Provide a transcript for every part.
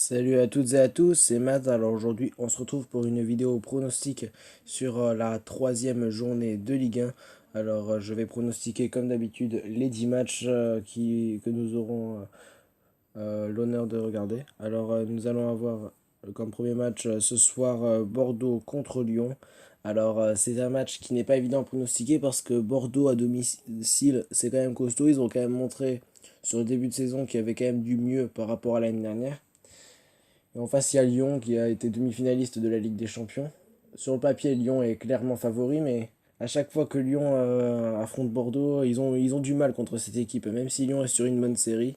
Salut à toutes et à tous, c'est Matt. Alors aujourd'hui, on se retrouve pour une vidéo pronostic sur la troisième journée de Ligue 1. Alors je vais pronostiquer comme d'habitude les 10 matchs que nous aurons l'honneur de regarder. Alors nous allons avoir comme premier match ce soir Bordeaux contre Lyon. Alors c'est un match qui n'est pas évident à pronostiquer parce que Bordeaux à domicile c'est quand même costaud. Ils ont quand même montré sur le début de saison qu'il y avait quand même du mieux par rapport à l'année dernière. Et en face, il y a Lyon qui a été demi-finaliste de la Ligue des Champions. Sur le papier, Lyon est clairement favori, mais à chaque fois que Lyon affronte Bordeaux, ils ont du mal contre cette équipe. Même si Lyon est sur une bonne série,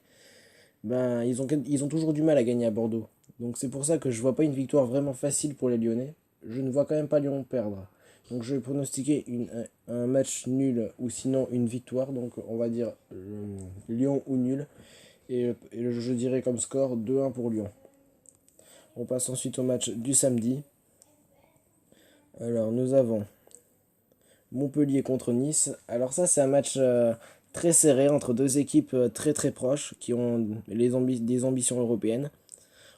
ben, ils ont toujours du mal à gagner à Bordeaux. Donc c'est pour ça que je vois pas une victoire vraiment facile pour les Lyonnais. Je ne vois quand même pas Lyon perdre. Donc je vais pronostiquer un match nul ou sinon une victoire. Donc on va dire Lyon ou nul. Et je dirais comme score 2-1 pour Lyon. On passe ensuite au match du samedi. Alors nous avons Montpellier contre Nice. Alors ça c'est un match très serré entre deux équipes très très proches qui ont des ambitions européennes.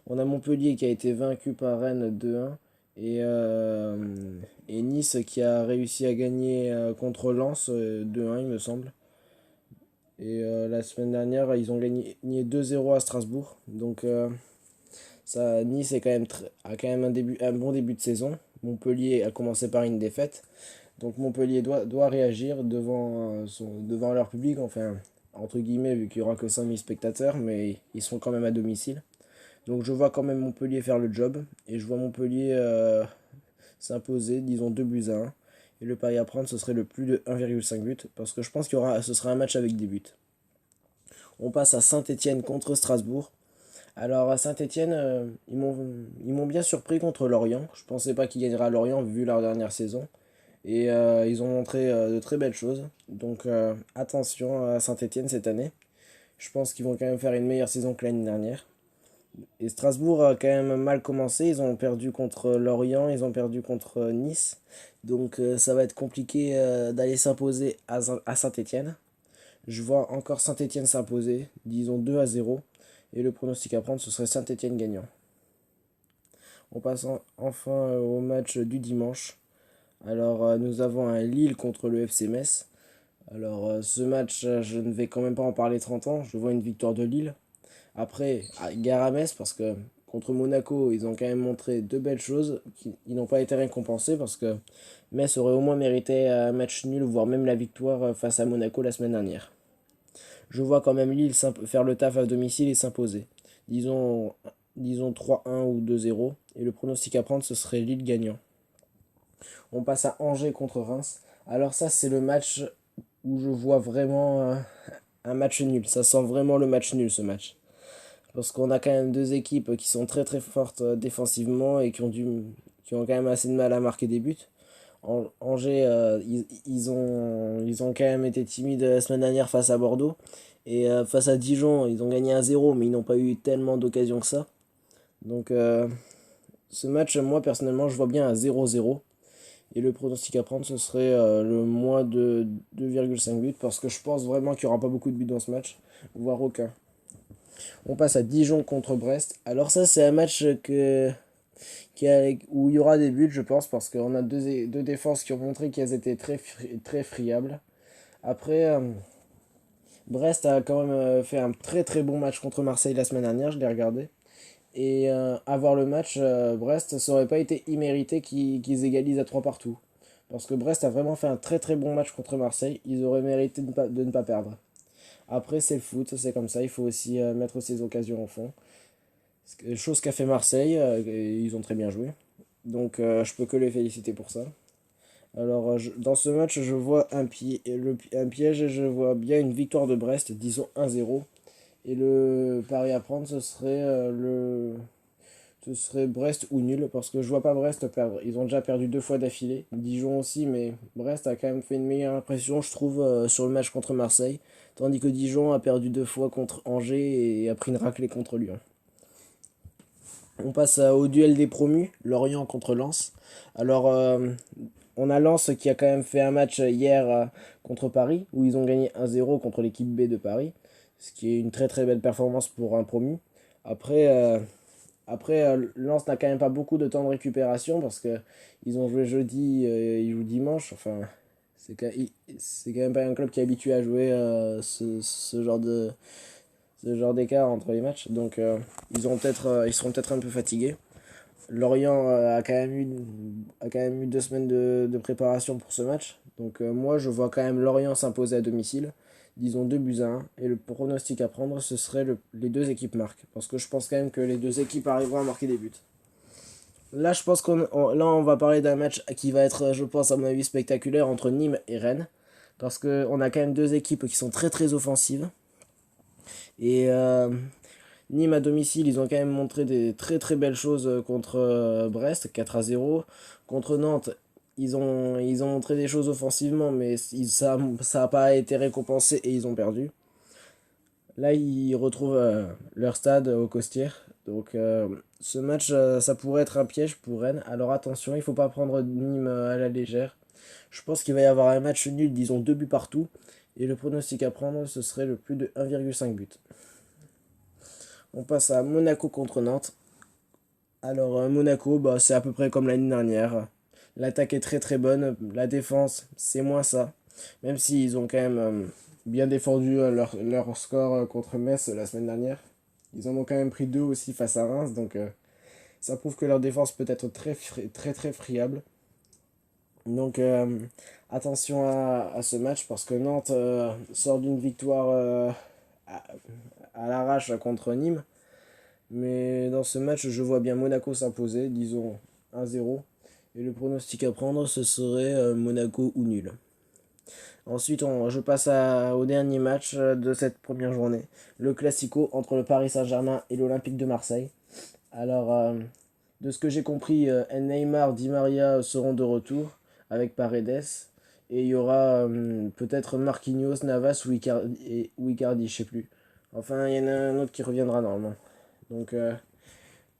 On a Montpellier qui a été vaincu par Rennes 2-1 et Nice qui a réussi à gagner contre Lens 2-1 il me semble. Et la semaine dernière ils ont gagné 2-0 à Strasbourg. Donc Nice a quand même un bon début de saison. Montpellier a commencé par une défaite. Donc Montpellier doit réagir devant leur public, enfin, entre guillemets, vu qu'il n'y aura que 5000 spectateurs, mais ils seront quand même à domicile. Donc je vois quand même Montpellier faire le job, et je vois Montpellier s'imposer, disons 2 buts à 1. Et le pari à prendre, ce serait le plus de 1,5 but, parce que je pense ce sera un match avec des buts. On passe à Saint-Étienne contre Strasbourg. Alors à Saint-Étienne, ils m'ont bien surpris contre Lorient. Je pensais pas qu'ils gagneraient à Lorient vu leur dernière saison. Et ils ont montré de très belles choses. Donc attention à Saint-Étienne cette année. Je pense qu'ils vont quand même faire une meilleure saison que l'année dernière. Et Strasbourg a quand même mal commencé. Ils ont perdu contre Lorient, ils ont perdu contre Nice. Donc ça va être compliqué d'aller s'imposer à Saint-Étienne. Je vois encore Saint-Étienne s'imposer, disons 2-0. Et le pronostic à prendre, ce serait Saint-Étienne gagnant. On passe enfin au match du dimanche. Alors nous avons un Lille contre le FC Metz. Alors ce match, je ne vais quand même pas en parler 30 ans. Je vois une victoire de Lille. Après, gare à Metz parce que contre Monaco, ils ont quand même montré de belles choses. Ils n'ont pas été récompensés parce que Metz aurait au moins mérité un match nul, voire même la victoire face à Monaco la semaine dernière. Je vois quand même Lille faire le taf à domicile et s'imposer. Disons, disons 3-1 ou 2-0. Et le pronostic à prendre, ce serait Lille gagnant. On passe à Angers contre Reims. Alors ça, c'est le match où je vois vraiment un match nul. Ça sent vraiment le match nul, ce match. Parce qu'on a quand même deux équipes qui sont très très fortes défensivement et qui ont quand même assez de mal à marquer des buts. Angers, ils ont quand même été timides la semaine dernière face à Bordeaux. Et face à Dijon, ils ont gagné 1-0, mais ils n'ont pas eu tellement d'occasions que ça. Donc ce match, moi personnellement, je vois bien un 0-0. Et le pronostic à prendre, ce serait le moins de 2,5 buts, parce que je pense vraiment qu'il n'y aura pas beaucoup de buts dans ce match, voire aucun. On passe à Dijon contre Brest. Alors ça, c'est un match où il y aura des buts, je pense, parce qu'on a deux défenses qui ont montré qu'elles étaient très friables. Après, Brest a quand même fait un très très bon match contre Marseille la semaine dernière, je l'ai regardé. Et à voir le match, Brest, ça aurait pas été immérité qu'ils égalisent à 3 partout. Parce que Brest a vraiment fait un très très bon match contre Marseille. Ils auraient mérité de ne pas perdre. Après, c'est le foot, c'est comme ça. Il faut aussi mettre ses occasions au fond. Chose qu'a fait Marseille, et ils ont très bien joué. Donc je peux que les féliciter pour ça. Alors dans ce match, je vois un piège et je vois bien une victoire de Brest, disons 1-0. Et le pari à prendre, ce serait Brest ou nul, parce que je vois pas Brest perdre. Ils ont déjà perdu 2 fois d'affilée. Dijon aussi, mais Brest a quand même fait une meilleure impression, je trouve, sur le match contre Marseille. Tandis que Dijon a perdu 2 fois contre Angers et a pris une raclée contre Lyon. On passe au duel des promus, Lorient contre Lens. Alors, on a Lens qui a quand même fait un match hier contre Paris, où ils ont gagné 1-0 contre l'équipe B de Paris, ce qui est une très très belle performance pour un promu. Après, Après, Lens n'a quand même pas beaucoup de temps de récupération parce que ils ont joué jeudi, ils jouent dimanche. Enfin, c'est quand même pas un club qui est habitué à jouer ce genre d'écart entre les matchs. Donc, ils seront peut-être un peu fatigués. Lorient a quand même eu 2 semaines de préparation pour ce match. Donc moi, je vois quand même Lorient s'imposer à domicile. Disons 2 buts à 1. Et le pronostic à prendre, ce serait les deux équipes marquent. Parce que je pense quand même que les deux équipes arriveront à marquer des buts. Là, je pense là, on va parler d'un match qui va être, je pense, à mon avis, spectaculaire entre Nîmes et Rennes. Parce qu'on a quand même deux équipes qui sont très très offensives. Et Nîmes à domicile, ils ont quand même montré des très très belles choses contre Brest, 4-0. Contre Nantes, ils ont montré des choses offensivement, mais ça n'a pas été récompensé et ils ont perdu. Là, ils retrouvent leur stade au Costières. Donc ce match, ça pourrait être un piège pour Rennes. Alors attention, il ne faut pas prendre Nîmes à la légère. Je pense qu'il va y avoir un match nul, disons 2 buts partout. Et le pronostic à prendre, ce serait le plus de 1,5 but. On passe à Monaco contre Nantes. Alors Monaco, bah, c'est à peu près comme l'année dernière. L'attaque est très très bonne, la défense, c'est moins ça. Même s'ils ont quand même bien défendu leur score contre Metz la semaine dernière. Ils en ont quand même pris 2 aussi face à Reims, donc ça prouve que leur défense peut être très très friable. Donc attention à ce match parce que Nantes sort d'une victoire à, à l'arrache contre Nîmes. Mais dans ce match, je vois bien Monaco s'imposer, disons 1-0. Et le pronostic à prendre, ce serait Monaco ou nul. Ensuite, je passe au dernier match de cette première journée. Le Classico entre le Paris Saint-Germain et l'Olympique de Marseille. Alors, de ce que j'ai compris, Neymar, Di Maria seront de retour avec Paredes. Et il y aura peut-être Marquinhos, Navas ou Icardi, je sais plus. Enfin, il y en a un autre qui reviendra normalement. Donc,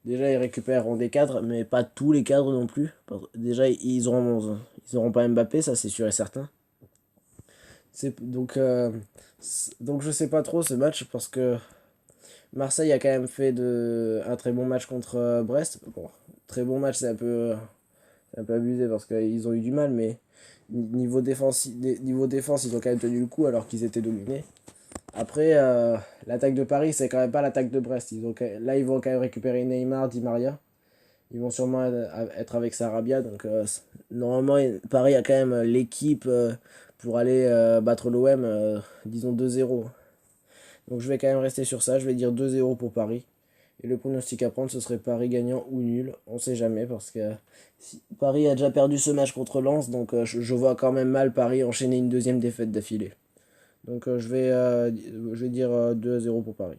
déjà, ils récupéreront des cadres, mais pas tous les cadres non plus. Déjà, ils auront pas Mbappé, ça c'est sûr et certain. Donc je sais pas trop ce match parce que Marseille a quand même fait un très bon match contre Brest. Bon, très bon match, c'est un peu abusé parce qu'ils ont eu du mal, mais niveau défense, ils ont quand même tenu le coup alors qu'ils étaient dominés. Après, l'attaque de Paris, c'est quand même pas l'attaque de Brest. Là, ils vont quand même récupérer Neymar, Di Maria. Ils vont sûrement être avec Sarabia. Donc, normalement, Paris a quand même l'équipe pour aller battre l'OM, disons 2-0. Donc, je vais quand même rester sur ça. Je vais dire 2-0 pour Paris. Et le pronostic à prendre, ce serait Paris gagnant ou nul. On sait jamais parce que Paris a déjà perdu ce match contre Lens. Donc, je vois quand même mal Paris enchaîner une deuxième défaite d'affilée. Donc, je vais dire 2-0 pour Paris.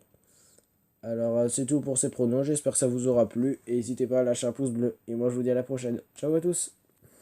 Alors, c'est tout pour ces pronos. J'espère que ça vous aura plu. Et n'hésitez pas à lâcher un pouce bleu. Et moi, je vous dis à la prochaine. Ciao à tous!